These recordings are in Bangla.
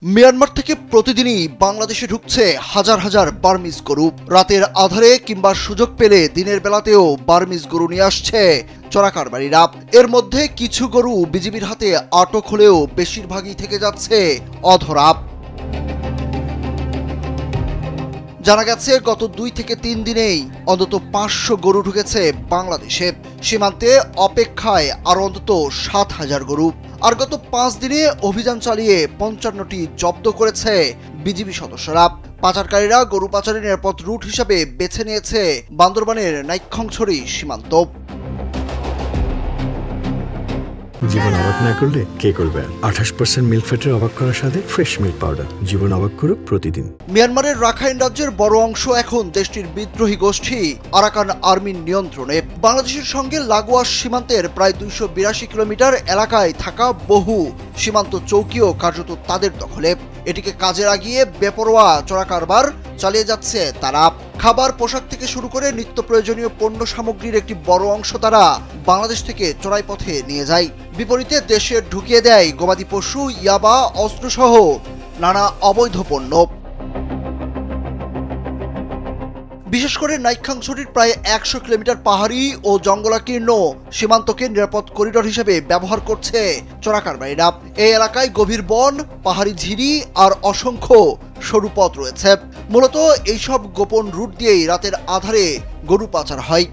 মিয়ানমার থেকে প্রতিদিনই বাংলাদেশে ঢুকছে হাজার হাজার বার্মিজ গরু। রাতের আধারে কিংবা সুযোগ পেলে দিনের বেলাতেও বার্মিজ গরু নিয়ে আসছে চোরাকারবারিরা। এর মধ্যে কিছু গরু বিজিবির হাতে আটক হলেও বেশিরভাগই থেকে যাচ্ছে অধরা। জানা গেছে গত 2 থেকে 3 দিনেই অন্তত 500 গরু ঢুকেছে বাংলাদেশে। সীমান্তে অপেক্ষায় আরো অন্তত 7,000 গরু। আর গত 5 দিনে অভিযান চালিয়ে 55টি জব্দ করেছে বিজিবি সদস্যরা। পাচারকারীরা গরু পাচারের নিরাপদ রুট হিসাবে বেছে নিয়েছে বান্দরবানের নাইক্ষ্যংছড়ি সীমান্ত। জীবন অবাক না করলে কে করবে? 28% মিল্ক ফ্যাটের অবাক করার সাথে ফ্রেশ মিল্ক পাউডার। জীবন অবাক করুক প্রতিদিন। মিয়ানমারের রাখাইন রাজ্যের বড় অংশ এখন দেশটির বিদ্রোহী গোষ্ঠী আরাকান আর্মির নিয়ন্ত্রণে। বাংলাদেশের সঙ্গে লাগোয়া সীমান্তের প্রায় 282 কিলোমিটার এলাকায় থাকা বহু সীমান্ত চৌকিও কার্যত তাদের দখলে। এটিকে কাজে লাগিয়ে বেপরোয়া চোরাকারবার চালিয়ে যাচ্ছে তারা। খাবার, পোশাক থেকে শুরু করে নিত্য প্রয়োজনীয় পণ্য সামগ্রীর একটি বড় অংশ তারা বাংলাদেশ থেকে চোরাই পথে নিয়ে যায়। বিপরীতে দেশে ঢুকিয়ে দেয় গবাদি পশু, ইয়াবা, অস্ত্রসহ নানা অবৈধ পণ্য। বিশেষ করে নাইক্ষ্যংছড়ির প্রায় 100 কিলোমিটার পাহাড়ি ও জঙ্গলাকীর্ণ সীমান্তকে নিরাপদ করিডোর হিসেবে ব্যবহার করছে চোরাকারবারিরা। এই এলাকায় গভীর বন, পাহাড়ি ঝিরি আর অসংখ্য সরু পথ রয়েছে। মূলত এইসব গোপন রুট দিয়েই রাতের আধারে গরু পাচার হয়।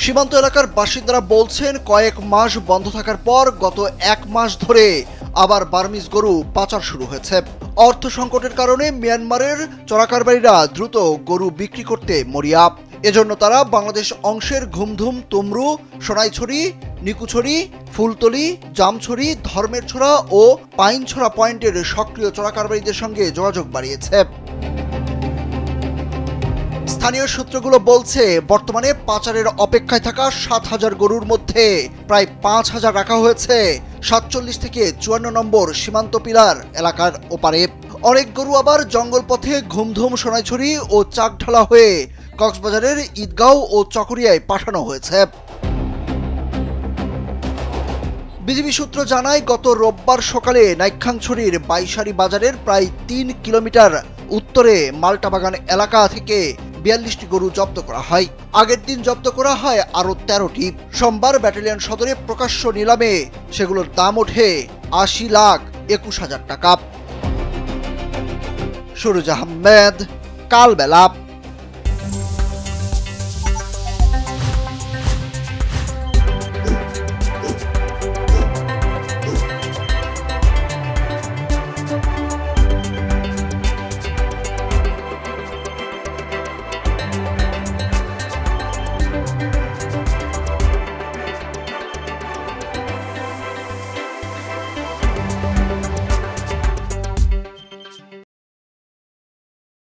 সীমান্ত এলাকার বাসিন্দারা বলছেন, কয়েক মাস বন্ধ থাকার পর গত 1 মাস ধরে আবার বার্মিজ গরু পাচার শুরু হয়েছে। অর্থ সংকটের কারণে মিয়ানমারের চোরাকারবারিরা দ্রুত গরু বিক্রি করতে মরিয়া। এজন্য তারা বাংলাদেশ অংশের ঘুমধুম, তুমরু, সোনাইছড়ি, নিকুছড়ি, ফুলতলি, জামছড়ি, ধর্মেরছড়া ও পাইনছড়া পয়েন্টের সক্রিয় চোরাকারবারিদের সঙ্গে যোগাযোগ বাড়িয়েছে। স্থানীয় সূত্রগুলো বলছে, বর্তমানে পাচারের অপেক্ষায় থাকা 7,000 গরুর মধ্যে প্রায় 5,000 রাখা হয়েছে 47 থেকে 54 নম্বর সীমান্ত পিলার এলাকার ওপারে। অনেক গরু আবার জঙ্গল পথে ঘুমধুম, সোনাইছড়ি ও চাকঢালা হয়ে কক্সবাজারের ঈদগাঁও ও চকরিয়ায় পাঠানো হয়েছে। বিজিবি সূত্র জানায়, গত রোববার সকালে নাইক্ষ্যংছড়ির বাইশারি বাজারের প্রায় 3 কিলোমিটার উত্তরে মাল্টাবাগান এলাকা থেকে 42টি গরু জব্দ করা হয়। আগের দিন জব্দ করা হয় আরও 13টি। সোমবার ব্যাটালিয়ন সদরে প্রকাশ্য নিলামে সেগুলোর দাম ওঠে 80,21,000 টাকা। সুরুজ আহমেদ, কালবেলা।